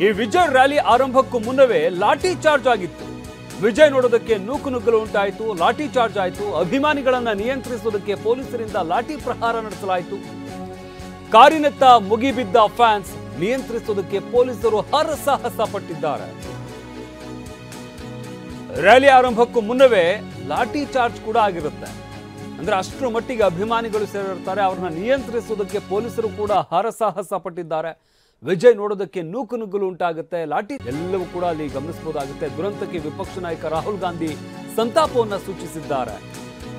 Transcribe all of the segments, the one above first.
ಈ ವಿಜಯ್ ರ್ಯಾಲಿ ಆರಂಭಕ್ಕೂ ಮುನ್ನವೇ ಲಾಠಿ ಚಾರ್ಜ್ ಆಗಿತ್ತು. ವಿಜಯ್ ನೋಡೋದಕ್ಕೆ ನೂಕುನುಗ್ಗಲು ಉಂಟಾಯಿತು, ಲಾಠಿ ಚಾರ್ಜ್ ಆಯಿತು. ಅಭಿಮಾನಿಗಳನ್ನ ನಿಯಂತ್ರಿಸೋದಕ್ಕೆ ಪೊಲೀಸರಿಂದ ಲಾಠಿ ಪ್ರಹಾರ ನಡೆಸಲಾಯಿತು. ಕಾರಿನತ್ತ ಮುಗಿಬಿದ್ದ ಫ್ಯಾನ್ಸ್ ನಿಯಂತ್ರಿಸೋದಕ್ಕೆ ಪೊಲೀಸರು ಹರಸಾಹಸ ಪಟ್ಟಿದ್ದಾರೆ. ರ್ಯಾಲಿ ಆರಂಭಕ್ಕೂ ಮುನ್ನವೇ ಲಾಠಿ ಚಾರ್ಜ್ ಕೂಡ ಆಗಿರುತ್ತೆ. ಅಂದ್ರೆ ಅಷ್ಟರ ಮಟ್ಟಿಗೆ ಅಭಿಮಾನಿಗಳು ಸೇರಿರ್ತಾರೆ. ಅವ್ರನ್ನ ನಿಯಂತ್ರಿಸೋದಕ್ಕೆ ಪೊಲೀಸರು ಕೂಡ ಹರಸಾಹಸ ಪಟ್ಟಿದ್ದಾರೆ. ವಿಜಯ್ ನೋಡೋದಕ್ಕೆ ನೂಕುನುಗ್ಗಲು ಉಂಟಾಗುತ್ತೆ, ಲಾಠಿ ಎಲ್ಲವೂ ಕೂಡ ಅಲ್ಲಿ ಗಮನಿಸಬಹುದಾಗುತ್ತೆ. ದುರಂತಕ್ಕೆ ವಿಪಕ್ಷ ನಾಯಕ ರಾಹುಲ್ ಗಾಂಧಿ ಸಂತಾಪವನ್ನು ಸೂಚಿಸಿದ್ದಾರೆ.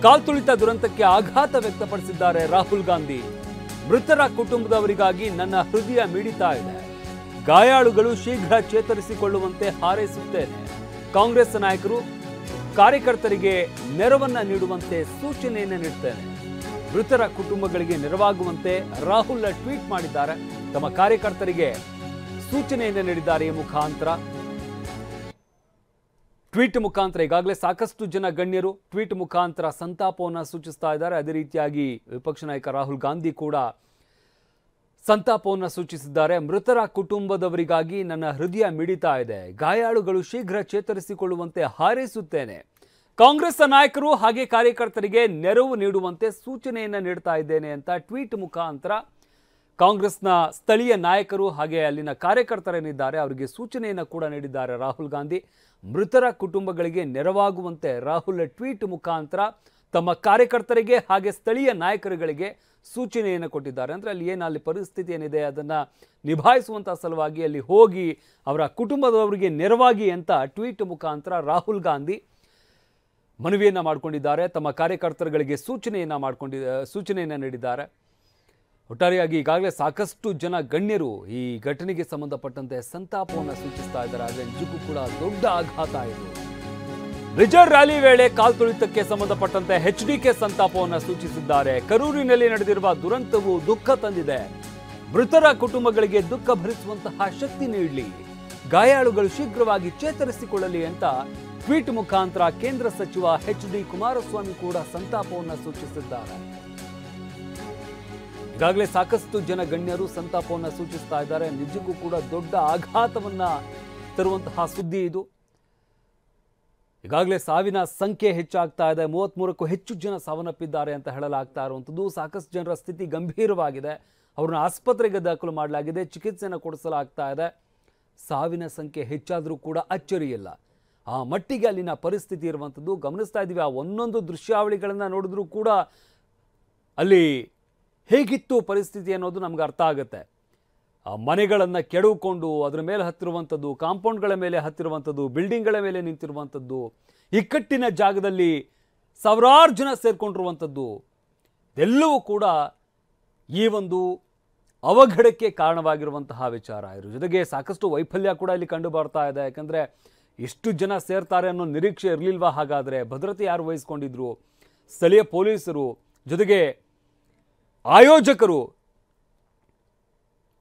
ಕಾಲ್ತುಳಿತ ದುರಂತಕ್ಕೆ ಆಘಾತ ವ್ಯಕ್ತಪಡಿಸಿದ್ದಾರೆ ರಾಹುಲ್ ಗಾಂಧಿ. ಮೃತರ ಕುಟುಂಬದವರಿಗಾಗಿ ನನ್ನ ಹೃದಯ ಮಿಡಿತಾ ಇದೆ. ಗಾಯಾಳುಗಳು ಶೀಘ್ರ ಚೇತರಿಸಿಕೊಳ್ಳುವಂತೆ ಹಾರೈಸುತ್ತೇನೆ. ಕಾಂಗ್ರೆಸ್ ನಾಯಕರು ಕಾರ್ಯಕರ್ತರಿಗೆ ನೆರವನ್ನ ನೀಡುವಂತೆ ಸೂಚನೆಯನ್ನು ನೀಡುತ್ತೇನೆ. ಮೃತರ ಕುಟುಂಬಗಳಿಗೆ ನೆರವಾಗುವಂತೆ ರಾಹುಲ್ ಟ್ವೀಟ್ ಮಾಡಿದ್ದಾರೆ. ತಮ್ಮ ಕಾರ್ಯಕರ್ತರಿಗೆ ಸೂಚನೆಯನ್ನು ನೀಡಿದ್ದಾರೆ. ಈ ಮುಖಾಂತರ ಟ್ವೀಟ್ ಮುಖಾಂತರ ಈಗಾಗಲೇ ಸಾಕಷ್ಟು ಜನ ಗಣ್ಯರು ಟ್ವೀಟ್ ಮುಖಾಂತರ ಸಂತಾಪವನ್ನು ಸೂಚಿಸ್ತಾ ಇದ್ದಾರೆ. ಅದೇ ರೀತಿಯಾಗಿ ವಿಪಕ್ಷ ನಾಯಕ ರಾಹುಲ್ ಗಾಂಧಿ ಕೂಡ ಸಂತಾಪವನ್ನು ಸೂಚಿಸಿದ್ದಾರೆ. ಮೃತರ ಕುಟುಂಬದವರಿಗಾಗಿ ನನ್ನ ಹೃದಯ ಮಿಡಿತಾ ಇದೆ. ಗಾಯಾಳುಗಳು ಶೀಘ್ರ ಚೇತರಿಸಿಕೊಳ್ಳುವಂತೆ ಹಾರೈಸುತ್ತೇನೆ. ಕಾಂಗ್ರೆಸ್ ನಾಯಕರು ಹಾಗೆ ಕಾರ್ಯಕರ್ತರಿಗೆ ನೆರವು ನೀಡುವಂತೆ ಸೂಚನೆಯನ್ನು ನೀಡ್ತಾ ಇದ್ದೇನೆ ಅಂತ ಟ್ವೀಟ್ ಮುಖಾಂತರ ಕಾಂಗ್ರೆಸ್ನ ಸ್ಥಳೀಯ ನಾಯಕರು ಹಾಗೆ ಅಲ್ಲಿನ ಕಾರ್ಯಕರ್ತರೇನಿದ್ದಾರೆ ಅವರಿಗೆ ಸೂಚನೆಯನ್ನು ಕೂಡ ನೀಡಿದ್ದಾರೆ ರಾಹುಲ್ ಗಾಂಧಿ. ಮೃತರ ಕುಟುಂಬಗಳಿಗೆ ನೆರವಾಗುವಂತೆ ರಾಹುಲ್ ಟ್ವೀಟ್ ಮುಖಾಂತರ ತಮ್ಮ ಕಾರ್ಯಕರ್ತರಿಗೆ ಹಾಗೆ ಸ್ಥಳೀಯ ನಾಯಕರುಗಳಿಗೆ ಸೂಚನೆಯನ್ನು ಕೊಟ್ಟಿದ್ದಾರೆ. ಅಂದರೆ ಅಲ್ಲಿ ಪರಿಸ್ಥಿತಿ ಏನಿದೆ ಅದನ್ನು ನಿಭಾಯಿಸುವಂಥ ಸಲುವಾಗಿ ಅಲ್ಲಿ ಹೋಗಿ ಅವರ ಕುಟುಂಬದವರಿಗೆ ನೆರವಾಗಿ ಅಂತ ಟ್ವೀಟ್ ಮುಖಾಂತರ ರಾಹುಲ್ ಗಾಂಧಿ ಮನವಿಯನ್ನು ಮಾಡಿಕೊಂಡಿದ್ದಾರೆ. ತಮ್ಮ ಕಾರ್ಯಕರ್ತರುಗಳಿಗೆ ಸೂಚನೆಯನ್ನು ನೀಡಿದ್ದಾರೆ. ಒಟ್ಟಾರೆಯಾಗಿ ಈಗಾಗಲೇ ಸಾಕಷ್ಟು ಜನ ಗಣ್ಯರು ಈ ಘಟನೆಗೆ ಸಂಬಂಧಪಟ್ಟಂತೆ ಸಂತಾಪವನ್ನು ಸೂಚಿಸ್ತಾ ಇದ್ದಾರೆ. ಆದರೆ ನಿಜಕ್ಕೂ ಕೂಡ ದೊಡ್ಡ ಆಘಾತ ಆಯಿತು. ವಿಜಯ್ ರ್ಯಾಲಿ ವೇಳೆ ಕಾಲ್ತುಳಿತಕ್ಕೆ ಸಂಬಂಧಪಟ್ಟಂತೆ HDK ಸಂತಾಪವನ್ನು ಸೂಚಿಸಿದ್ದಾರೆ. ಕರೂರಿನಲ್ಲಿ ನಡೆದಿರುವ ದುರಂತವು ದುಃಖ ತಂದಿದೆ. ಮೃತರ ಕುಟುಂಬಗಳಿಗೆ ದುಃಖ ಭರಿಸುವಂತಹ ಶಕ್ತಿ ನೀಡಲಿ. ಗಾಯಾಳುಗಳು ಶೀಘ್ರವಾಗಿ ಚೇತರಿಸಿಕೊಳ್ಳಲಿ ಅಂತ ಟ್ವೀಟ್ ಮುಖಾಂತರ ಕೇಂದ್ರ ಸಚಿವ HD ಕುಮಾರಸ್ವಾಮಿ ಕೂಡ ಸಂತಾಪವನ್ನು ಸೂಚಿಸಿದ್ದಾರೆ. ಈಗಾಗಲೇ ಸಾಕಷ್ಟು ಜನ ಗಣ್ಯರು ಸಂತಾಪವನ್ನು ಸೂಚಿಸ್ತಾ ಇದ್ದಾರೆ. ನಿಜಕ್ಕೂ ಕೂಡ ದೊಡ್ಡ ಆಘಾತವನ್ನ ತರುವಂತಹ ಸುದ್ದಿ ಇದು. ಈಗಾಗಲೇ ಸಾವಿನ ಸಂಖ್ಯೆ ಹೆಚ್ಚಾಗ್ತಾ ಇದೆ. 33ಕ್ಕೂ ಹೆಚ್ಚು ಜನ ಸಾವನ್ನಪ್ಪಿದ್ದಾರೆ ಅಂತ ಹೇಳಲಾಗ್ತಾ ಇರುವಂಥದ್ದು. ಸಾಕಷ್ಟು ಜನರ ಸ್ಥಿತಿ ಗಂಭೀರವಾಗಿದೆ. ಅವ್ರನ್ನ ಆಸ್ಪತ್ರೆಗೆ ದಾಖಲು ಮಾಡಲಾಗಿದೆ, ಚಿಕಿತ್ಸೆಯನ್ನು ಕೊಡಿಸಲಾಗ್ತಾ ಇದೆ. ಸಾವಿನ ಸಂಖ್ಯೆ ಹೆಚ್ಚಾದರೂ ಕೂಡ ಅಚ್ಚರಿಯಿಲ್ಲ. ಆ ಮಟ್ಟಿಗೆ ಅಲ್ಲಿನ ಪರಿಸ್ಥಿತಿ ಇರುವಂಥದ್ದು ಗಮನಿಸ್ತಾ ಇದ್ದೀವಿ. ಆ ಒಂದೊಂದು ದೃಶ್ಯಾವಳಿಗಳನ್ನು ನೋಡಿದ್ರೂ ಕೂಡ ಅಲ್ಲಿ ಹೇಗಿತ್ತು ಪರಿಸ್ಥಿತಿ ಅನ್ನೋದು ನಮ್ಗೆ ಅರ್ಥ ಆಗುತ್ತೆ. ಆ ಮನೆಗಳನ್ನು ಕೆಡವುಕೊಂಡು ಅದರ ಮೇಲೆ ಹತ್ತಿರುವಂಥದ್ದು, ಕಾಂಪೌಂಡ್ಗಳ ಮೇಲೆ ಹತ್ತಿರುವಂಥದ್ದು, ಬಿಲ್ಡಿಂಗ್ಗಳ ಮೇಲೆ ನಿಂತಿರುವಂಥದ್ದು, ಇಕ್ಕಟ್ಟಿನ ಜಾಗದಲ್ಲಿ ಸಾವಿರಾರು ಜನ ಸೇರ್ಕೊಂಡಿರುವಂಥದ್ದು, ಇದೆಲ್ಲವೂ ಕೂಡ ಈ ಒಂದು ಅವಘಡಕ್ಕೆ ಕಾರಣವಾಗಿರುವಂತಹ ವಿಚಾರ. ಇದ್ರ ಜೊತೆಗೆ ಸಾಕಷ್ಟು ವೈಫಲ್ಯ ಕೂಡ ಇಲ್ಲಿ ಕಂಡು ಬರ್ತಾ ಇದೆ. ಯಾಕಂದರೆ ಎಷ್ಟು ಜನ ಸೇರ್ತಾರೆ ಅನ್ನೋ ನಿರೀಕ್ಷೆ ಇರಲಿಲ್ವಾ? ಹಾಗಾದರೆ ಭದ್ರತೆ ಯಾರು ವಹಿಸ್ಕೊಂಡಿದ್ರು? ಸ್ಥಳೀಯ ಪೊಲೀಸರು, ಜೊತೆಗೆ ಆಯೋಜಕರು,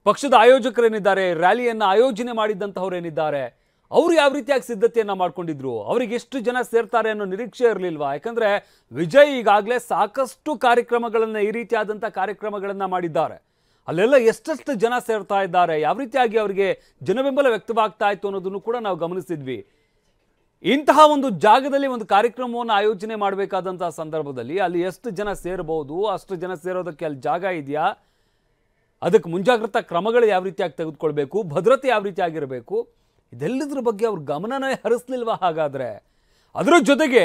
ಪಕ್ಷದ ಆಯೋಜಕರೇನಿದ್ದಾರೆ, ರ್ಯಾಲಿಯನ್ನು ಆಯೋಜನೆ ಮಾಡಿದ್ದಂಥವ್ರೇನಿದ್ದಾರೆ, ಅವರು ಯಾವ ರೀತಿಯಾಗಿ ಸಿದ್ಧತೆಯನ್ನು ಮಾಡ್ಕೊಂಡಿದ್ರು? ಅವರಿಗೆ ಎಷ್ಟು ಜನ ಸೇರ್ತಾರೆ ಅನ್ನೋ ನಿರೀಕ್ಷೆ ಇರಲಿಲ್ವಾ? ಯಾಕಂದರೆ ವಿಜಯ್ ಈಗಾಗಲೇ ಸಾಕಷ್ಟು ಕಾರ್ಯಕ್ರಮಗಳನ್ನು, ಈ ರೀತಿಯಾದಂಥ ಕಾರ್ಯಕ್ರಮಗಳನ್ನು ಮಾಡಿದ್ದಾರೆ. ಅಲ್ಲೆಲ್ಲ ಎಷ್ಟೆಷ್ಟು ಜನ ಸೇರ್ತಾ ಇದ್ದಾರೆ, ಯಾವ ರೀತಿಯಾಗಿ ಅವರಿಗೆ ಜನಬೆಂಬಲ ವ್ಯಕ್ತವಾಗ್ತಾ ಇತ್ತು ಅನ್ನೋದನ್ನು ಕೂಡ ನಾವು ಗಮನಿಸಿದ್ವಿ. ಇಂತಹ ಒಂದು ಜಾಗದಲ್ಲಿ ಒಂದು ಕಾರ್ಯಕ್ರಮವನ್ನು ಆಯೋಜನೆ ಮಾಡಬೇಕಾದಂತಹ ಸಂದರ್ಭದಲ್ಲಿ ಅಲ್ಲಿ ಎಷ್ಟು ಜನ ಸೇರಬಹುದು, ಅಷ್ಟು ಜನ ಸೇರೋದಕ್ಕೆ ಅಲ್ಲಿ ಜಾಗ ಇದೆಯಾ, ಅದಕ್ಕೆ ಮುಂಜಾಗ್ರತಾ ಕ್ರಮಗಳು ಯಾವ ರೀತಿಯಾಗಿ ತೆಗೆದುಕೊಳ್ಬೇಕು, ಭದ್ರತೆ ಯಾವ ರೀತಿಯಾಗಿರಬೇಕು, ಇದೆಲ್ಲದರ ಬಗ್ಗೆ ಅವ್ರ ಗಮನನೇ ಹರಿಸ್ಲಿಲ್ವಾ? ಹಾಗಾದರೆ ಅದರ ಜೊತೆಗೆ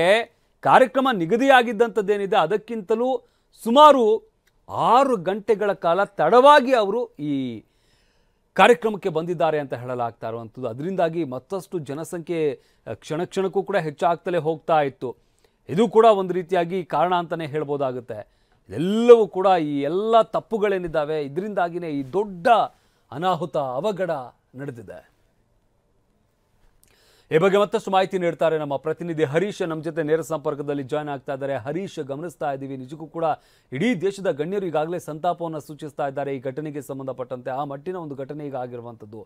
ಕಾರ್ಯಕ್ರಮ ನಿಗದಿಯಾಗಿದ್ದಂಥದ್ದೇನಿದೆ ಅದಕ್ಕಿಂತಲೂ ಸುಮಾರು 6 ಗಂಟೆಗಳ ಕಾಲ ತಡವಾಗಿ ಅವರು ಈ ಕಾರ್ಯಕ್ರಮಕ್ಕೆ ಬಂದಿದ್ದಾರೆ ಅಂತ ಹೇಳಲಾಗ್ತಾ ಇರುವಂಥದ್ದು. ಅದರಿಂದಾಗಿ ಮತ್ತಷ್ಟು ಜನಸಂಖ್ಯೆ ಕ್ಷಣ ಕ್ಷಣಕ್ಕೂ ಕೂಡ ಹೆಚ್ಚಾಗ್ತಲೇ ಹೋಗ್ತಾ ಇತ್ತು. ಇದು ಕೂಡ ಒಂದು ರೀತಿಯಾಗಿ ಕಾರಣ ಅಂತಲೇ ಹೇಳ್ಬೋದಾಗುತ್ತೆ. ಇದೆಲ್ಲವೂ ಕೂಡ ಈ ಎಲ್ಲ ತಪ್ಪುಗಳೇನಿದ್ದಾವೆ ಇದರಿಂದಾಗಿಯೇ ಈ ದೊಡ್ಡ ಅನಾಹುತ, ಅವಘಡ ನಡೆದಿದೆ. ಈ ಬಗ್ಗೆ ಮತ್ತಷ್ಟು ಮಾಹಿತಿ ನೀಡ್ತಾರೆ ನಮ್ಮ ಪ್ರತಿನಿಧಿ ಹರೀಶ್. ನಮ್ಮ ಜೊತೆ ನೇರ ಸಂಪರ್ಕದಲ್ಲಿ ಜಾಯ್ನ್ ಆಗ್ತಾ ಇದ್ದಾರೆ. ಹರೀಶ್, ಗಮನಿಸ್ತಾ ಇದ್ದೀವಿ ನಿಜಕ್ಕೂ ಕೂಡ ಇಡೀ ದೇಶದ ಗಣ್ಯರು ಈಗಾಗಲೇ ಸಂತಾಪವನ್ನು ಸೂಚಿಸ್ತಾ ಇದ್ದಾರೆ ಈ ಘಟನೆಗೆ ಸಂಬಂಧಪಟ್ಟಂತೆ. ಆ ಮಟ್ಟಿನ ಒಂದು ಘಟನೆ ಈಗ ಆಗಿರುವಂಥದ್ದು.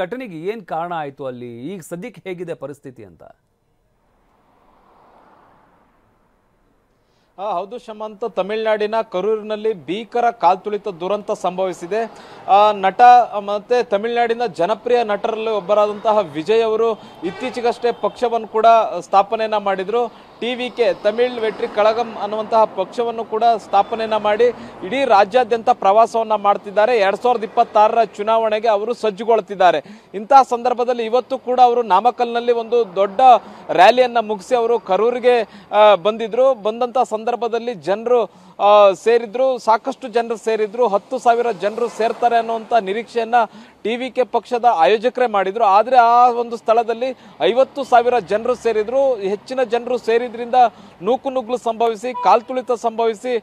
ಘಟನೆಗೆ ಏನು ಕಾರಣ ಆಯಿತು ಅಲ್ಲಿ? ಈಗ ಸದ್ಯಕ್ಕೆ ಹೇಗಿದೆ ಪರಿಸ್ಥಿತಿ ಅಂತ? ಹೌದು ಶಮಂತ್, ತಮಿಳುನಾಡಿನ ಕರೂರಿನಲ್ಲಿ ಭೀಕರ ಕಾಲ್ತುಳಿತ ದುರಂತ ಸಂಭವಿಸಿದೆ. ನಟ ಮತ್ತೆ ತಮಿಳುನಾಡಿನ ಜನಪ್ರಿಯ ನಟರಲ್ಲಿ ಒಬ್ಬರಾದಂತಹ ವಿಜಯ್ ಅವರು ಇತ್ತೀಚೆಗಷ್ಟೇ ಪಕ್ಷವನ್ನು ಕೂಡ ಸ್ಥಾಪನೆಯನ್ನ ಮಾಡಿದ್ರು. ಟಿವಿಕೆ ತಮಿಳ್ ವೆಟ್ರಿ ಕಳಗಂ ಅನ್ನುವಂತಹ ಪಕ್ಷವನ್ನು ಕೂಡ ಸ್ಥಾಪನೆಯನ್ನ ಮಾಡಿ ಇಡೀ ರಾಜ್ಯಾದ್ಯಂತ ಪ್ರವಾಸವನ್ನ ಮಾಡ್ತಿದ್ದಾರೆ. 2026ರ ಚುನಾವಣೆಗೆ ಅವರು ಸಜ್ಜುಗೊಳ್ಳುತ್ತಿದ್ದಾರೆ. ಇಂತಹ ಸಂದರ್ಭದಲ್ಲಿ ಇವತ್ತು ಕೂಡ ಅವರು ನಾಮಕಲ್ನಲ್ಲಿ ಒಂದು ದೊಡ್ಡ ರ್ಯಾಲಿಯನ್ನ ಮುಗಿಸಿ ಅವರು ಕರೂರಿಗೆ ಬಂದಿದ್ರು. ಬಂದಂತಹ ಸಂದರ್ಭದಲ್ಲಿ ಜನರು ಸೇರಿದ್ರು, ಸಾಕಷ್ಟು ಜನರು ಸೇರಿದ್ರು. 10,000 ಜನರು ಸೇರ್ತಾರೆ ಅನ್ನುವಂತ ನಿರೀಕ್ಷೆಯನ್ನ ಟಿವಿಕೆ ಪಕ್ಷದ ಆಯೋಜಕರೇ ಮಾಡಿದ್ರು. ಆದ್ರೆ ಆ ಒಂದು ಸ್ಥಳದಲ್ಲಿ 50,000 ಜನರು ಸೇರಿದ್ರು. ಹೆಚ್ಚಿನ ಜನರು ಸೇರಿದ್ರಿಂದ ನೂಕುನುಗ್ಲು ಸಂಭವಿಸಿ ಕಾಲ್ತುಳಿತ ಸಂಭವಿಸಿ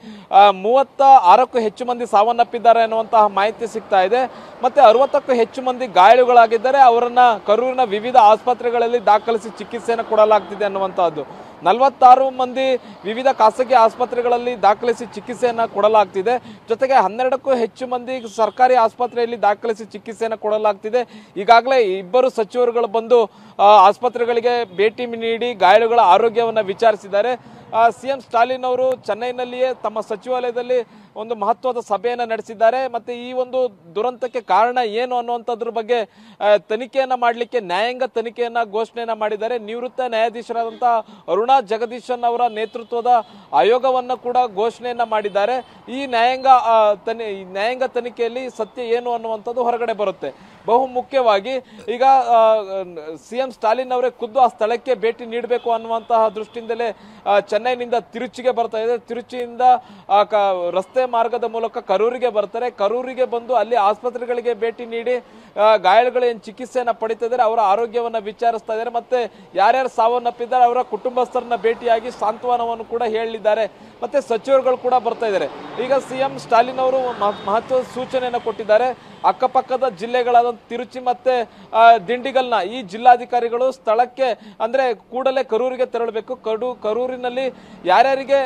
36ಕ್ಕೂ ಹೆಚ್ಚು ಮಂದಿ ಸಾವನ್ನಪ್ಪಿದ್ದಾರೆ ಅನ್ನುವಂತಹ ಮಾಹಿತಿ ಸಿಗ್ತಾ ಇದೆ. ಮತ್ತೆ 60ಕ್ಕೂ ಹೆಚ್ಚು ಮಂದಿ ಗಾಯಾಳುಗಳಾಗಿದ್ದಾರೆ. ಅವರನ್ನ ಕರೂರಿನ ವಿವಿಧ ಆಸ್ಪತ್ರೆಗಳಲ್ಲಿ ದಾಖಲಿಸಿ ಚಿಕಿತ್ಸೆಯನ್ನು ಕೊಡಲಾಗ್ತಿದೆ ಅನ್ನುವಂತಹದ್ದು. 46 ಮಂದಿ ವಿವಿಧ ಖಾಸಗಿ ಆಸ್ಪತ್ರೆಗಳಲ್ಲಿ ದಾಖಲಿಸಿ ಚಿಕಿತ್ಸೆಯನ್ನ ಕೊಡಲಾಗ್ತಿದೆ. ಜೊತೆಗೆ 12ಕ್ಕೂ ಹೆಚ್ಚು ಮಂದಿ ಸರ್ಕಾರಿ ಆಸ್ಪತ್ರೆಯಲ್ಲಿ ದಾಖಲಿಸಿ ಚಿಕಿತ್ಸೆಯನ್ನು ಕೊಡಲಾಗ್ತಿದೆ. ಈಗಾಗಲೇ 2 ಸಚಿವರುಗಳು ಬಂದು ಆಸ್ಪತ್ರೆಗಳಿಗೆ ಭೇಟಿ ನೀಡಿ ಗಾಯಾಳುಗಳ ಆರೋಗ್ಯವನ್ನು ವಿಚಾರಿಸಿದ್ದಾರೆ. ಸಿಎಂ ಸ್ಟಾಲಿನ್ ಅವರು ಚೆನ್ನೈನಲ್ಲಿಯೇ ತಮ್ಮ ಸಚಿವಾಲಯದಲ್ಲಿ ಒಂದು ಮಹತ್ವದ ಸಭೆಯನ್ನು ನಡೆಸಿದ್ದಾರೆ. ಮತ್ತೆ ಈ ಒಂದು ದುರಂತಕ್ಕೆ ಕಾರಣ ಏನು ಅನ್ನುವಂಥದ್ರ ಬಗ್ಗೆ ತನಿಖೆಯನ್ನ ಮಾಡಲಿಕ್ಕೆ ನ್ಯಾಯಾಂಗ ತನಿಖೆಯನ್ನ ಘೋಷಣೆಯನ್ನ ಮಾಡಿದ್ದಾರೆ. ನಿವೃತ್ತ ನ್ಯಾಯಾಧೀಶರಾದಂತಹ ಅರುಣಾ ಜಗದೀಶನ್ ಅವರ ನೇತೃತ್ವದ ಆಯೋಗವನ್ನು ಕೂಡ ಘೋಷಣೆಯನ್ನ ಮಾಡಿದ್ದಾರೆ. ಈ ನ್ಯಾಯಾಂಗ ತನಿಖೆಯಲ್ಲಿ ಸತ್ಯ ಏನು ಅನ್ನುವಂಥದ್ದು ಹೊರಗಡೆ ಬರುತ್ತೆ. ಬಹು ಮುಖ್ಯವಾಗಿ ಈಗ ಸಿಎಂ ಸ್ಟಾಲಿನ್ ಅವರೇ ಖುದ್ದು ಆ ಸ್ಥಳಕ್ಕೆ ಭೇಟಿ ನೀಡಬೇಕು ಅನ್ನುವಂತಹ ದೃಷ್ಟಿಯಿಂದಲೇ ಚೆನ್ನೈನಿಂದ ತಿರುಚಿಗೆ ಬರ್ತಾ ಇದೆ. ತಿರುಚಿಯಿಂದ ರಸ್ತೆ ಮಾರ್ಗದ ಮೂಲಕ ಕರೂರಿಗೆ ಬರ್ತಾರೆ. ಕರೂರಿಗೆ ಬಂದು ಅಲ್ಲಿ ಆಸ್ಪತ್ರೆಗಳಿಗೆ ಭೇಟಿ ನೀಡಿ ಗಾಯಾಳುಗಳು ಏನು ಚಿಕಿತ್ಸೆಯನ್ನ ಪಡಿತಾ ಇದ್ದಾರೆ ಅವರ ಆರೋಗ್ಯವನ್ನ ವಿಚಾರಿಸ್ತಾ ಇದ್ದಾರೆ. ಮತ್ತೆ ಯಾರ್ಯಾರು ಸಾವನ್ನಪ್ಪಿದ್ದಾರೆ ಅವರ ಕುಟುಂಬಸ್ಥರನ್ನ ಭೇಟಿಯಾಗಿ ಸಾಂತ್ವನವನ್ನು ಕೂಡ ಹೇಳಿದ್ದಾರೆ. ಮತ್ತೆ ಸಚಿವರುಗಳು ಕೂಡ ಬರ್ತಾ ಇದ್ದಾರೆ. ಈಗ ಸಿಎಂ ಸ್ಟಾಲಿನ್ ಅವರು ಮಹತ್ವದ ಸೂಚನೆಯನ್ನು ಕೊಟ್ಟಿದ್ದಾರೆ. ಅಕ್ಕಪಕ್ಕದ ಜಿಲ್ಲೆಗಳಾದ ತಿರುಚಿ ಮತ್ತೆ ದಿಂಡಿಗಲ್ನ ಈ ಜಿಲ್ಲಾಧಿಕಾರಿಗಳು ಸ್ಥಳಕ್ಕೆ ಅಂದ್ರೆ ಕೂಡಲೇ ಕರೂರಿಗೆ ತೆರಳಬೇಕು. ಕರೂರಿನಲ್ಲಿ ಯಾರ್ಯಾರಿಗೆ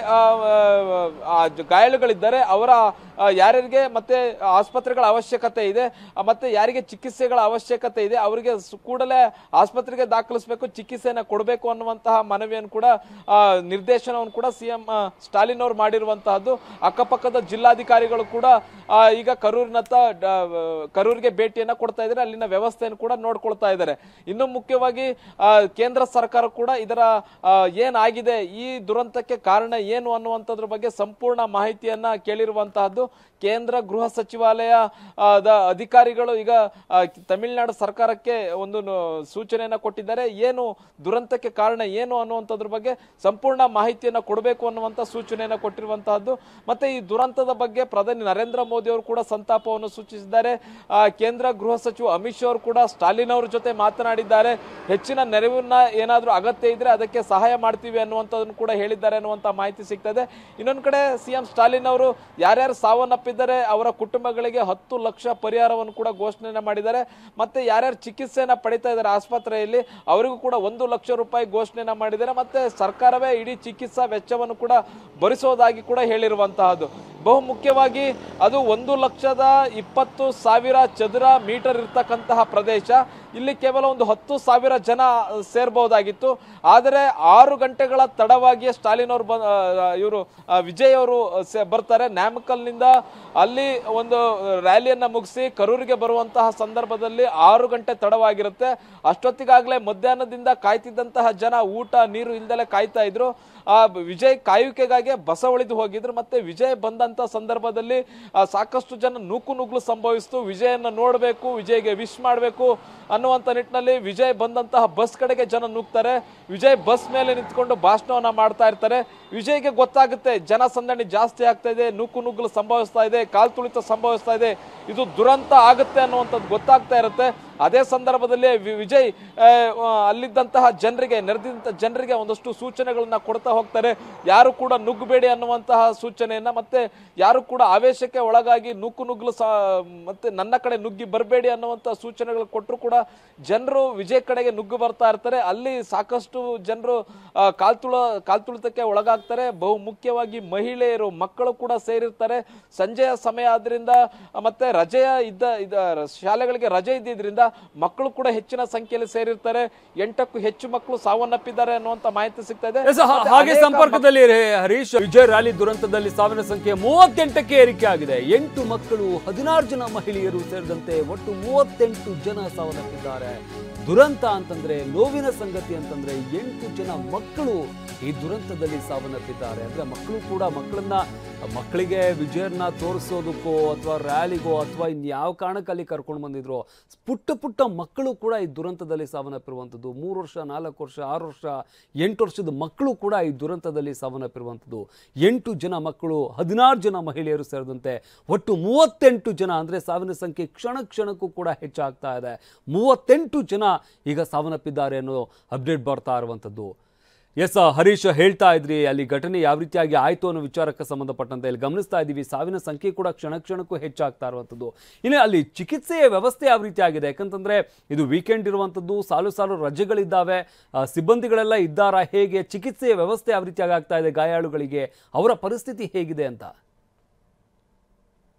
ಗಾಯಾಳುಗಳಿದ್ದಾರೆ ಅವರ ಯಾರ್ಯಾರಿಗೆ ಮತ್ತೆ ಆಸ್ಪತ್ರೆಗಳ ಅವಶ್ಯಕತೆ ಇದೆ ಮತ್ತೆ ಯಾರಿಗೆ ಚಿಕಿತ್ಸೆಗಳ ಅವಶ್ಯಕತೆ ಇದೆ ಅವರಿಗೆ ಕೂಡಲೇ ಆಸ್ಪತ್ರೆಗೆ ದಾಖಲಿಸಬೇಕು, ಚಿಕಿತ್ಸೆಯನ್ನು ಕೊಡಬೇಕು ಅನ್ನುವಂತಹ ಮನವಿಯನ್ನು ಕೂಡ ನಿರ್ದೇಶನವನ್ನು ಕೂಡ ಸಿಎಂ ಸ್ಟಾಲಿನ್ ಅವರು ಮಾಡಿರುವಂತಹದ್ದು. ಅಕ್ಕಪಕ್ಕದ ಜಿಲ್ಲಾಧಿಕಾರಿಗಳು ಕೂಡ ಈಗ ಕರೂರಿಗೆ ಭೇಟಿಯನ್ನ ಕೊಡ್ತಾ ಇದ್ದಾರೆ. ಅಲ್ಲಿನ ವ್ಯವಸ್ಥೆಯನ್ನು ಕೂಡ ನೋಡ್ಕೊಳ್ತಾ ಇದ್ದಾರೆ. ಇನ್ನು ಮುಖ್ಯವಾಗಿ ಕೇಂದ್ರ ಸರ್ಕಾರ ಕೂಡ ಇದರ ಏನಾಗಿದೆ, ಈ ದುರಂತಕ್ಕೆ ಕಾರಣ ಏನು ಅನ್ನುವಂಥದ್ರ ಬಗ್ಗೆ ಸಂಪೂರ್ಣ ಮಾಹಿತಿಯನ್ನ ಕೇಳಿರುವಂತಹದ್ದು. ಕೇಂದ್ರ ಗೃಹ ಸಚಿವಾಲಯದ ಅಧಿಕಾರಿಗಳು ಈಗ ತಮಿಳುನಾಡು ಸರ್ಕಾರಕ್ಕೆ ಒಂದು ಸೂಚನೆಯನ್ನ ಕೊಟ್ಟಿದ್ದಾರೆ. ಏನು ದುರಂತಕ್ಕೆ ಕಾರಣ ಏನು ಅನ್ನುವಂಥದ್ರ ಬಗ್ಗೆ ಸಂಪೂರ್ಣ ಮಾಹಿತಿಯನ್ನ ಕೊಡಬೇಕು ಅನ್ನುವಂತ ಸೂಚನೆಯನ್ನ ಕೊಟ್ಟಿರುವಂತಹದ್ದು. ಮತ್ತೆ ಈ ದುರಂತದ ಬಗ್ಗೆ ಪ್ರಧಾನಿ ನರೇಂದ್ರ ಮೋದಿ ಅವರು ಕೂಡ ಸಂತಾಪವನ್ನು ಸೂಚಿಸಿದ್ದಾರೆ. ಕೇಂದ್ರ ಗೃಹ ಸಚಿವ ಅಮಿತ್ ಶಾ ಅವರು ಕೂಡ ಸ್ಟಾಲಿನ್ ಅವರ ಜೊತೆ ಮಾತನಾಡಿದ್ದಾರೆ. ಹೆಚ್ಚಿನ ನೆರವನ್ನ ಏನಾದ್ರೂ ಅಗತ್ಯ ಇದ್ರೆ ಅದಕ್ಕೆ ಸಹಾಯ ಮಾಡ್ತೀವಿ ಅನ್ನುವಂಥದ್ದನ್ನು ಕೂಡ ಹೇಳಿದ್ದಾರೆ ಅನ್ನುವಂತ ಮಾಹಿತಿ ಸಿಗ್ತದೆ. ಇನ್ನೊಂದು ಕಡೆ ಸಿಎಂ ಸ್ಟಾಲಿನ್ ಅವರು ಯಾರ್ಯಾರು ಸಾವನ್ನಪ್ಪಿದ್ದಾರೆ ಅವರ ಕುಟುಂಬಗಳಿಗೆ 10 ಲಕ್ಷ ಪರಿಹಾರವನ್ನು ಕೂಡ ಘೋಷಣೆ ಮಾಡಿದ್ದಾರೆ. ಮತ್ತೆ ಯಾರ್ಯಾರು ಚಿಕಿತ್ಸೆಯನ್ನ ಪಡಿತಾ ಇದ್ದಾರೆ ಆಸ್ಪತ್ರೆಯಲ್ಲಿ ಅವರಿಗೂ ಕೂಡ 1 ಲಕ್ಷ ರೂಪಾಯಿ ಘೋಷಣೆಯನ್ನ ಮಾಡಿದ್ದಾರೆ. ಮತ್ತೆ ಸರ್ಕಾರವೇ ಇಡೀ ಚಿಕಿತ್ಸಾ ವೆಚ್ಚವನ್ನು ಕೂಡ ಭರಿಸೋದಾಗಿ ಕೂಡ ಹೇಳಿರುವಂತಹದ್ದು. ಬಹು ಮುಖ್ಯವಾಗಿ ಅದು 1,20,000 ಚದುರ ಮೀಟರ್ ಇರ್ತಕ್ಕಂತಹ ಪ್ರದೇಶ. ಇಲ್ಲಿ ಕೇವಲ ಒಂದು 10,000 ಜನ ಸೇರ್ಬಹುದಾಗಿತ್ತು. ಆದರೆ 6 ಗಂಟೆಗಳ ತಡವಾಗಿ ಸ್ಟಾಲಿನ್ ಅವರು ವಿಜಯ್ ಅವರು ಬರ್ತಾರೆ. ನ್ಯಾಮಕಲ್ನಿಂದ ಅಲ್ಲಿ ಒಂದು ರ್ಯಾಲಿಯನ್ನ ಮುಗಿಸಿ ಕರೂರಿಗೆ ಬರುವಂತಹ ಸಂದರ್ಭದಲ್ಲಿ 6 ಗಂಟೆ ತಡವಾಗಿರುತ್ತೆ. ಅಷ್ಟೊತ್ತಿಗಾಗಲೇ ಮಧ್ಯಾಹ್ನದಿಂದ ಕಾಯ್ತಿದ್ದಂತಹ ಜನ ಊಟ ನೀರು ಇಲ್ದಲೆ ಕಾಯ್ತಾ ಇದ್ರು. ವಿಜಯ್ ಕಾಯುವಿಕೆಗಾಗಿ ಬಸ ಉಳಿದು ಹೋಗಿದ್ರು. ಮತ್ತೆ ವಿಜಯ್ ಬಂದಂತ ಸಂದರ್ಭದಲ್ಲಿ ಸಾಕಷ್ಟು ಜನ ನೂಕುನುಗ್ಲು ಸಂಭವಿಸಿತು. ವಿಜಯನ್ನ ನೋಡಬೇಕು, ವಿಜಯ್ಗೆ ವಿಶ್ ಮಾಡಬೇಕು ಅನ್ನುವಂತ ನಿಟ್ಟಿನಲ್ಲಿ ವಿಜಯ್ ಬಂದಂತಹ ಬಸ್ ಕಡೆಗೆ ಜನ ನುಗ್ತಾರೆ. ವಿಜಯ್ ಬಸ್ ಮೇಲೆ ನಿಂತ್ಕೊಂಡು ಭಾಷಣವನ್ನ ಮಾಡ್ತಾ ಇರ್ತಾರೆ. ವಿಜಯ್ಗೆ ಗೊತ್ತಾಗುತ್ತೆ ಜನಸಂದಣಿ ಜಾಸ್ತಿ ಆಗ್ತಾ ಇದೆ, ನೂಕುನುಗ್ಲು ಸಂಭವಿಸ್ತಾ ಇದೆ, ಕಾಲ್ತುಳಿತ ಸಂಭವಿಸ್ತಾ ಇದೆ, ಇದು ದುರಂತ ಆಗುತ್ತೆ ಅನ್ನುವಂಥದ್ದು ಗೊತ್ತಾಗ್ತಾ ಇರುತ್ತೆ. ಅದೇ ಸಂದರ್ಭದಲ್ಲಿ ವಿಜಯ್ ಅಲ್ಲಿದ್ದಂತಹ ಜನರಿಗೆ ನೆರೆದಿದ್ದಂತಹ ಜನರಿಗೆ ಒಂದಷ್ಟು ಸೂಚನೆಗಳನ್ನ ಕೊಡ್ತಾ ಹೋಗ್ತಾರೆ. ಯಾರು ಕೂಡ ನುಗ್ಗಬೇಡಿ ಅನ್ನುವಂತಹ ಸೂಚನೆಯನ್ನ, ಮತ್ತೆ ಯಾರು ಕೂಡ ಆವೇಶಕ್ಕೆ ಒಳಗಾಗಿ ನೂಕುನುಗ್ಲು ಮತ್ತೆ ನನ್ನ ಕಡೆ ನುಗ್ಗಿ ಬರಬೇಡಿ ಅನ್ನುವಂತಹ ಸೂಚನೆಗಳು ಕೊಟ್ಟರು ಕೂಡ ಜನರು ವಿಜಯ್ ಕಡೆಗೆ ನುಗ್ಗು ಬರ್ತಾ ಇರ್ತಾರೆ. ಅಲ್ಲಿ ಸಾಕಷ್ಟು ಜನರು ಕಾಲ್ತುಳಿತಕ್ಕೆ ಒಳಗಾಗ್ತಾರೆ. ಬಹು ಮುಖ್ಯವಾಗಿ ಮಹಿಳೆಯರು, ಮಕ್ಕಳು ಕೂಡ ಸೇರಿರ್ತಾರೆ. ಸಂಜೆಯ ಸಮಯ ಆದ್ರಿಂದ ಮತ್ತೆ ರಜೆಯ ಶಾಲೆಗಳಿಗೆ ರಜೆ ಇದ್ದಿದ್ರಿಂದ ಮಕ್ಕಳು ಕೂಡ ಹೆಚ್ಚಿನ ಸಂಖ್ಯೆಯಲ್ಲಿ ಸೇರಿರ್ತಾರೆ. 8ಕ್ಕೂ ಹೆಚ್ಚು ಮಕ್ಕಳು ಸಾವನ್ನಪ್ಪಿದ್ದಾರೆ ಅನ್ನುವಂತ ಮಾಹಿತಿ ಸಿಗ್ತಾ ಇದೆ. ಹಾಗೆ ಸಂಪರ್ಕದಲ್ಲಿ ಹರೀಶ್, ವಿಜಯ್ ರ್ಯಾಲಿ ದುರಂತದಲ್ಲಿ ಸಾವಿನ ಸಂಖ್ಯೆ 38ಕ್ಕೆ ಏರಿಕೆ ಆಗಿದೆ. 8 ಮಕ್ಕಳು, 16 ಜನ ಮಹಿಳೆಯರು ಸೇರಿದಂತೆ ಒಟ್ಟು 38 ಜನ ಸಾವನ್ನಪ್ಪಿದ್ದಾರೆ. ದುರಂತ ಅಂತಂದ್ರೆ, ನೋವಿನ ಸಂಗತಿ ಅಂತಂದ್ರೆ 8 ಜನ ಮಕ್ಕಳು ಈ ದುರಂತದಲ್ಲಿ ಸಾವನ್ನಪ್ಪಿದ್ದಾರೆ. ಅಂದ್ರೆ ಮಕ್ಕಳು ಕೂಡ ಮಕ್ಕಳಿಗೆ ವಿಜಯರ್ನ ತೋರಿಸೋದಕ್ಕೋ ಅಥವಾ ರ್ಯಾಲಿಗೋ ಅಥವಾ ಇನ್ಯಾವ ಕಾರಣಕ್ಕಲ್ಲಿ ಕರ್ಕೊಂಡು ಬಂದಿದ್ರು, ಪುಟ್ಟ ಮಕ್ಕಳು ಕೂಡ ಈ ದುರಂತದಲ್ಲಿ ಸಾವನ್ನಪ್ಪಿರುವಂಥದ್ದು. 3 ವರ್ಷ, 4 ವರ್ಷ, 6 ವರ್ಷ, 8 ವರ್ಷದ ಮಕ್ಕಳು ಕೂಡ ಈ ದುರಂತದಲ್ಲಿ ಸಾವನ್ನಪ್ಪಿರುವಂಥದ್ದು. 8 ಜನ ಮಕ್ಕಳು, 16 ಜನ ಮಹಿಳೆಯರು ಸೇರಿದಂತೆ ಒಟ್ಟು 38 ಜನ. ಅಂದ್ರೆ ಸಾವಿನ ಸಂಖ್ಯೆ ಕ್ಷಣಕ್ಕೂ ಕೂಡ ಹೆಚ್ಚಾಗ್ತಾ ಇದೆ. 38 ಜನ ಈಗ ಸಾವನ್ನಪ್ಪಿದ್ದಾರೆ ಅನ್ನೋ ಅಪ್ಡೇಟ್ ಬರ್ತಾ ಇರುವಂಥದ್ದು. ಎಸ್ ಹರೀಶ್, ಹೇಳ್ತಾ ಇದ್ರಿ ಅಲ್ಲಿ ಘಟನೆ ಯಾವ ರೀತಿಯಾಗಿ ಆಯಿತು ಅನ್ನೋ ವಿಚಾರಕ್ಕೆ ಸಂಬಂಧಪಟ್ಟಂತೆ ಇಲ್ಲಿ ಗಮನಿಸ್ತಾ ಇದ್ದೀವಿ. ಸಾವಿನ ಸಂಖ್ಯೆ ಕೂಡ ಕ್ಷಣಕ್ಕೂ ಹೆಚ್ಚಾಗ್ತಾ ಇರುವಂಥದ್ದು. ಇನ್ನು ಅಲ್ಲಿ ಚಿಕಿತ್ಸೆಯ ವ್ಯವಸ್ಥೆ ಯಾವ ರೀತಿ ಆಗಿದೆ? ಯಾಕಂತಂದ್ರೆ ಇದು ವೀಕೆಂಡ್ ಇರುವಂಥದ್ದು, ಸಾಲು ರಜೆಗಳಿದ್ದಾವೆ, ಸಿಬ್ಬಂದಿಗಳೆಲ್ಲ ಇದ್ದಾರಾ? ಹೇಗೆ ಚಿಕಿತ್ಸೆಯ ವ್ಯವಸ್ಥೆ ಯಾವ ರೀತಿಯಾಗಿ ಆಗ್ತಾ ಇದೆ? ಗಾಯಾಳುಗಳಿಗೆ ಅವರ ಪರಿಸ್ಥಿತಿ ಹೇಗಿದೆ ಅಂತ?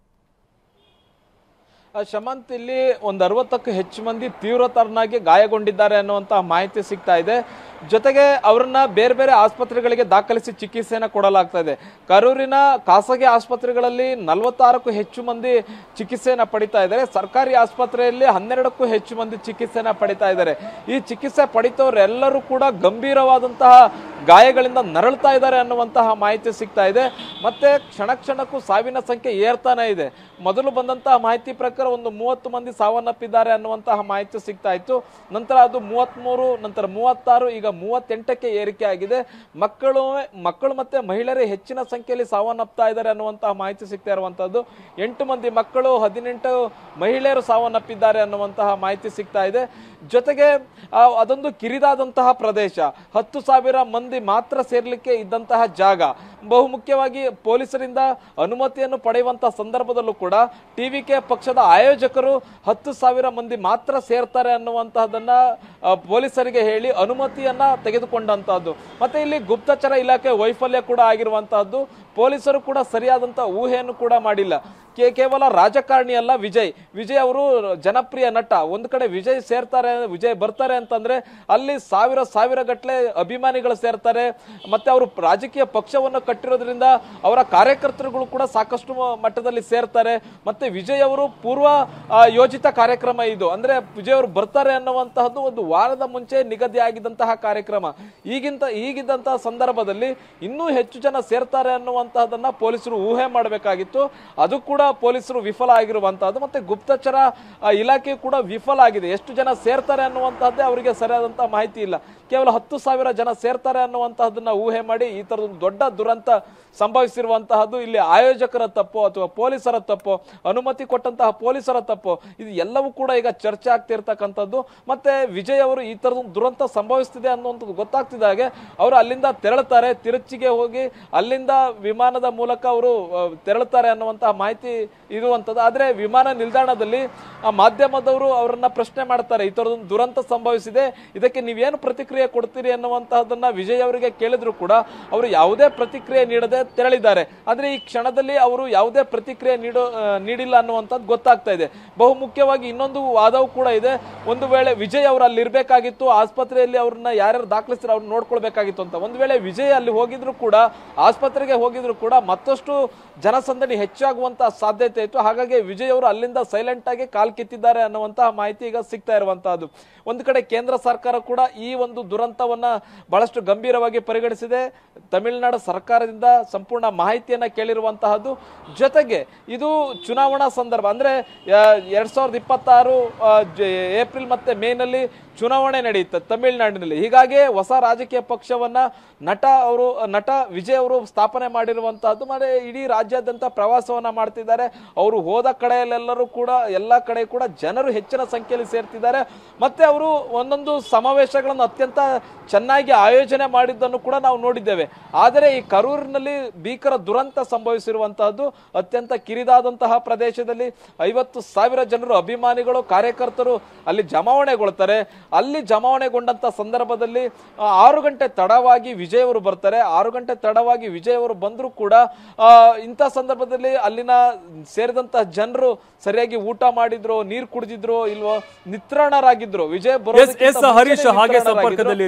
ಶಮಂತ್, ಇಲ್ಲಿ ಒಂದು 60ಕ್ಕೂ ಹೆಚ್ಚು ಮಂದಿ ತೀವ್ರತರನಾಗಿ ಗಾಯಗೊಂಡಿದ್ದಾರೆ ಅನ್ನುವಂತ ಮಾಹಿತಿ ಸಿಗ್ತಾ ಇದೆ. ಜೊತೆಗೆ ಅವರನ್ನ ಬೇರೆ ಆಸ್ಪತ್ರೆಗಳಿಗೆ ದಾಖಲಿಸಿ ಚಿಕಿತ್ಸೆಯನ್ನು ಕೊಡಲಾಗ್ತಾ ಇದೆ. ಕರೂರಿನ ಖಾಸಗಿ ಆಸ್ಪತ್ರೆಗಳಲ್ಲಿ 46ಕ್ಕೂ ಹೆಚ್ಚು ಮಂದಿ ಚಿಕಿತ್ಸೆಯನ್ನು ಪಡಿತಾ ಇದ್ದಾರೆ. ಸರ್ಕಾರಿ ಆಸ್ಪತ್ರೆಯಲ್ಲಿ 12ಕ್ಕೂ ಹೆಚ್ಚು ಮಂದಿ ಚಿಕಿತ್ಸೆಯನ್ನು ಪಡಿತಾ ಇದ್ದಾರೆ. ಈ ಚಿಕಿತ್ಸೆ ಪಡಿತವರೆಲ್ಲರೂ ಕೂಡ ಗಂಭೀರವಾದಂತಹ ಗಾಯಗಳಿಂದ ನರಳ್ತಾ ಇದ್ದಾರೆ ಅನ್ನುವಂತಹ ಮಾಹಿತಿ ಸಿಗ್ತಾ ಇದೆ. ಮತ್ತೆ ಕ್ಷಣಕ್ಕೂ ಸಾವಿನ ಸಂಖ್ಯೆ ಏರ್ತಾನೆ ಇದೆ. ಮೊದಲು ಬಂದಂತಹ ಮಾಹಿತಿ ಪ್ರಕಾರ ಒಂದು 30 ಮಂದಿ ಸಾವನ್ನಪ್ಪಿದ್ದಾರೆ ಅನ್ನುವಂತಹ ಮಾಹಿತಿ ಸಿಗ್ತಾ ಇತ್ತು. ನಂತರ ಅದು 33, ನಂತರ 36, ಈಗ 38ಕ್ಕೆ ಏರಿಕೆ ಆಗಿದೆ. ಮಕ್ಕಳು ಮತ್ತೆ ಮಹಿಳೆಯರೇ ಹೆಚ್ಚಿನ ಸಂಖ್ಯೆಯಲ್ಲಿ ಸಾವನ್ನಪ್ತಾ ಇದ್ದಾರೆ ಅನ್ನುವಂತಹ ಮಾಹಿತಿ ಸಿಗ್ತಾ ಇರುವಂತಹದ್ದು. 8 ಮಂದಿ ಮಕ್ಕಳು, 18 ಮಹಿಳೆಯರು ಸಾವನ್ನಪ್ಪಿದ್ದಾರೆ ಅನ್ನುವಂತಹ ಮಾಹಿತಿ ಸಿಗ್ತಾ ಇದೆ. ಜೊತೆಗೆ ಅದೊಂದು ಕಿರಿದಾದಂತಹ ಪ್ರದೇಶ, 10,000 ಮಂದಿ ಮಾತ್ರ ಸೇರ್ಲಿಕ್ಕೆ ಇದ್ದಂತಹ ಜಾಗ. ಬಹುಮುಖ್ಯವಾಗಿ ಪೊಲೀಸರಿಂದ ಅನುಮತಿಯನ್ನು ಪಡೆಯುವಂತಹ ಸಂದರ್ಭದಲ್ಲೂ ಕೂಡ ಟಿವಿಕೆ ಪಕ್ಷದ ಆಯೋಜಕರು 10,000 ಮಂದಿ ಮಾತ್ರ ಸೇರ್ತಾರೆ ಅನ್ನುವಂತಹದನ್ನ ಪೊಲೀಸರಿಗೆ ಹೇಳಿ ಅನುಮತಿಯನ್ನ ತೆಗೆದುಕೊಂಡಂತಹದ್ದು. ಮತ್ತೆ ಇಲ್ಲಿ ಗುಪ್ತಚರ ಇಲಾಖೆ ವೈಫಲ್ಯ ಕೂಡ ಆಗಿರುವಂತಹದ್ದು. ಪೊಲೀಸರು ಕೂಡ ಸರಿಯಾದಂತಹ ಊಹೆಯನ್ನು ಕೂಡ ಮಾಡಿಲ್ಲ. ಕೇವಲ ರಾಜಕಾರಣಿ ಅಲ್ಲ ವಿಜಯ್ ಅವರು ಜನಪ್ರಿಯ ನಟ. ಒಂದು ಕಡೆ ವಿಜಯ್ ಬರ್ತಾರೆ ಅಂತಂದ್ರೆ ಅಲ್ಲಿ ಸಾವಿರ ಗಟ್ಟಲೆ ಅಭಿಮಾನಿಗಳು ಸೇರ್ತಾರೆ. ಮತ್ತೆ ಅವರು ರಾಜಕೀಯ ಪಕ್ಷವನ್ನು ಕಟ್ಟಿರೋದ್ರಿಂದ ಅವರ ಕಾರ್ಯಕರ್ತರುಗಳು ಕೂಡ ಸಾಕಷ್ಟು ಮಟ್ಟದಲ್ಲಿ ಸೇರ್ತಾರೆ. ಮತ್ತೆ ವಿಜಯ್ ಅವರು ಪೂರ್ವ ಯೋಜಿತ ಕಾರ್ಯಕ್ರಮ ಇದು. ಅಂದ್ರೆ ವಿಜಯ್ ಅವರು ಬರ್ತಾರೆ ಅನ್ನುವಂತಹದ್ದು ಒಂದು ವಾರದ ಮುಂಚೆ ನಿಗದಿ ಆಗಿದ್ದಂತಹ ಕಾರ್ಯಕ್ರಮ. ಈಗಿದ್ದಂತಹ ಸಂದರ್ಭದಲ್ಲಿ ಇನ್ನೂ ಹೆಚ್ಚು ಜನ ಸೇರ್ತಾರೆ ಅನ್ನುವಂತಹದನ್ನ ಪೊಲೀಸರು ಊಹೆ ಮಾಡಬೇಕಾಗಿತ್ತು. ಅದು ಕೂಡ ಪೊಲೀಸರು ವಿಫಲ ಆಗಿರುವಂತಹದ್ದು. ಮತ್ತೆ ಗುಪ್ತಚರ ಇಲಾಖೆ ಕೂಡ ವಿಫಲ ಆಗಿದೆ. ಎಷ್ಟು ಜನ ಸೇರ್ತಾರೆ ಅನ್ನುವಂತಹದ್ದೇ ಅವರಿಗೆ ಸರಿಯಾದಂತಹ ಮಾಹಿತಿ ಇಲ್ಲ. ಕೇವಲ 10,000 ಜನ ಸೇರ್ತಾರೆ ಅನ್ನುವಂತಹದನ್ನ ಊಹೆ ಮಾಡಿ ಈ ತರದ ದೊಡ್ಡ ದುರಂತ ಸಂಭವಿಸಿರುವಂತಹದ್ದು. ಇಲ್ಲಿ ಆಯೋಜಕರ ತಪ್ಪು ಅಥವಾ ಪೊಲೀಸರ ತಪ್ಪು, ಅನುಮತಿ ಕೊಟ್ಟಂತಹ ಪೊಲೀಸರ ತಪ್ಪು, ಇದು ಎಲ್ಲವೂ ಕೂಡ ಈಗ ಚರ್ಚೆ ಆಗ್ತಿರ್ತಕ್ಕಂಥದ್ದು. ಮತ್ತೆ ವಿಜಯ್ ಅವರು ಈ ತರದ ದುರಂತ ಸಂಭವಿಸ್ತಿದೆ ಅನ್ನುವಂಥದ್ದು ಗೊತ್ತಾಗ್ತಿದ್ದಾಗೆ ಅವರು ಅಲ್ಲಿಂದ ತೆರಳುತ್ತಾರೆ. ತಿರುಚಿಗೆ ಹೋಗಿ ಅಲ್ಲಿಂದ ವಿಮಾನದ ಮೂಲಕ ಅವರು ತೆರಳುತ್ತಾರೆ ಅನ್ನುವಂತಹ ಮಾಹಿತಿ ಇರುವಂತದ್ದು. ಆದ್ರೆ ವಿಮಾನ ನಿಲ್ದಾಣದಲ್ಲಿ ಮಾಧ್ಯಮದವರು ಅವರನ್ನ ಪ್ರಶ್ನೆ ಮಾಡ್ತಾರೆ, ಈ ತರದ ದುರಂತ ಸಂಭವಿಸಿದೆ, ಇದಕ್ಕೆ ನೀವೇನು ಪ್ರತಿಕ್ರಿಯೆ ಕೊಡ್ತೀರಿ ಅನ್ನುವಂತಹದನ್ನ ವಿಜಯ್ ಅವರಿಗೆ ಕೇಳಿದ್ರು ಕೂಡ ಅವರು ಯಾವುದೇ ಪ್ರತಿಕ್ರಿಯೆ ನೀಡದೆ ತೆರಳಿದ್ದಾರೆ. ಆದ್ರೆ ಈ ಕ್ಷಣದಲ್ಲಿ ಅವರು ಯಾವುದೇ ಪ್ರತಿಕ್ರಿಯೆ ನೀಡಿಲ್ಲ ಅನ್ನುವಂಥದ್ದು ಗೊತ್ತಾಗ್ತಾ ಇದೆ. ಬಹುಮುಖ್ಯವಾಗಿ ಇನ್ನೊಂದು ವಾದವೂ ಕೂಡ ಇದೆ. ಒಂದು ವೇಳೆ ವಿಜಯ್ ಅವರು ಅಲ್ಲಿ ಇರಬೇಕಾಗಿತ್ತು, ಆಸ್ಪತ್ರೆಯಲ್ಲಿ ಅವ್ರನ್ನ ಯಾರ್ಯಾರು ದಾಖಲಿಸಿದ್ರೆ ಅವ್ರನ್ನ ನೋಡ್ಕೊಳ್ಬೇಕಾಗಿತ್ತು ಅಂತ. ಒಂದು ವೇಳೆ ವಿಜಯ್ ಅಲ್ಲಿ ಹೋಗಿದ್ರು ಕೂಡ, ಆಸ್ಪತ್ರೆಗೆ ಹೋಗಿದ್ರು ಕೂಡ ಮತ್ತಷ್ಟು ಜನಸಂದಣಿ ಹೆಚ್ಚಾಗುವಂತಹ ಸಾಧ್ಯತೆ ಇತ್ತು. ಹಾಗಾಗಿ ವಿಜಯ್ ಅವರು ಅಲ್ಲಿಂದ ಸೈಲೆಂಟ್ ಆಗಿ ಕಾಲ್ ಕಿತ್ತಿದ್ದಾರೆ ಅನ್ನುವಂತಹ ಮಾಹಿತಿ ಈಗ ಸಿಗ್ತಾ ಇರುವಂತಹದ್ದು. ಒಂದು ಕಡೆ ಕೇಂದ್ರ ಸರ್ಕಾರ ಕೂಡ ಈ ಒಂದು ದುರಂತವನ್ನ ಬಹಳಷ್ಟು ಗಂಭೀರವಾಗಿ ಪರಿಗಣಿಸಿದೆ. ತಮಿಳುನಾಡು ಸರ್ಕಾರದಿಂದ ಸಂಪೂರ್ಣ ಮಾಹಿತಿಯನ್ನ ಕೇಳಿರುವಂತಹದ್ದು. ಜೊತೆಗೆ ಇದು ಚುನಾವಣಾ ಸಂದರ್ಭ, ಅಂದ್ರೆ 2026 ಏಪ್ರಿಲ್ ಮತ್ತೆ ಮೇನಲ್ಲಿ ಚುನಾವಣೆ ನಡೆಯುತ್ತೆ ತಮಿಳುನಾಡಿನಲ್ಲಿ. ಹೀಗಾಗಿ ಹೊಸ ರಾಜಕೀಯ ಪಕ್ಷವನ್ನ ನಟ ವಿಜಯ್ ಅವರು ಸ್ಥಾಪನೆ ಮಾಡಿರುವಂತಹದ್ದು. ಮತ್ತೆ ಇಡೀ ರಾಜ್ಯಾದ್ಯಂತ ಪ್ರವಾಸವನ್ನ ಮಾಡ್ತಿದ್ದಾರೆ. ಅವರು ಹೋದ ಕಡೆಯಲ್ಲೆಲ್ಲರೂ ಕೂಡ ಎಲ್ಲ ಕಡೆ ಕೂಡ ಜನರು ಹೆಚ್ಚಿನ ಸಂಖ್ಯೆಯಲ್ಲಿ ಸೇರ್ತಿದ್ದಾರೆ. ಮತ್ತೆ ಅವರು ಒಂದೊಂದು ಸಮಾವೇಶಗಳನ್ನು ಅತ್ಯಂತ ಅತ್ಯಂತ ಚೆನ್ನಾಗಿ ಆಯೋಜನೆ ಮಾಡಿದ್ದನ್ನು ಕೂಡ ನಾವು ನೋಡಿದ್ದೇವೆ. ಆದರೆ ಈ ಕರೂರಿನಲ್ಲಿ ಭೀಕರ ದುರಂತ ಸಂಭವಿಸಿರುವಂತಹದ್ದು ಅತ್ಯಂತ ಕಿರಿದಾದಂತಹ ಪ್ರದೇಶದಲ್ಲಿ 50,000 ಜನರು, ಅಭಿಮಾನಿಗಳು, ಕಾರ್ಯಕರ್ತರು ಅಲ್ಲಿ ಜಮಾವಣೆಗೊಳ್ತಾರೆ. ಅಲ್ಲಿ ಜಮಾವಣೆಗೊಂಡಂತ ಸಂದರ್ಭದಲ್ಲಿ 6 ಗಂಟೆ ತಡವಾಗಿ ವಿಜಯ್ ಅವರು ಬರ್ತಾರೆ. 6 ಗಂಟೆ ತಡವಾಗಿ ವಿಜಯ್ ಅವರು ಬಂದ್ರು ಕೂಡ ಇಂಥ ಸಂದರ್ಭದಲ್ಲಿ ಅಲ್ಲಿನ ಸೇರಿದಂತಹ ಜನರು ಸರಿಯಾಗಿ ಊಟ ಮಾಡಿದ್ರು, ನೀರು ಕುಡಿದಿದ್ರು ಇಲ್ವೋ, ನಿತ್ರಾಣರಾಗಿದ್ರು. ವಿಜಯ್ ಹರೀಶ್ ಹಾಗೆ ಸಂಪರ್ಕದಲ್ಲಿ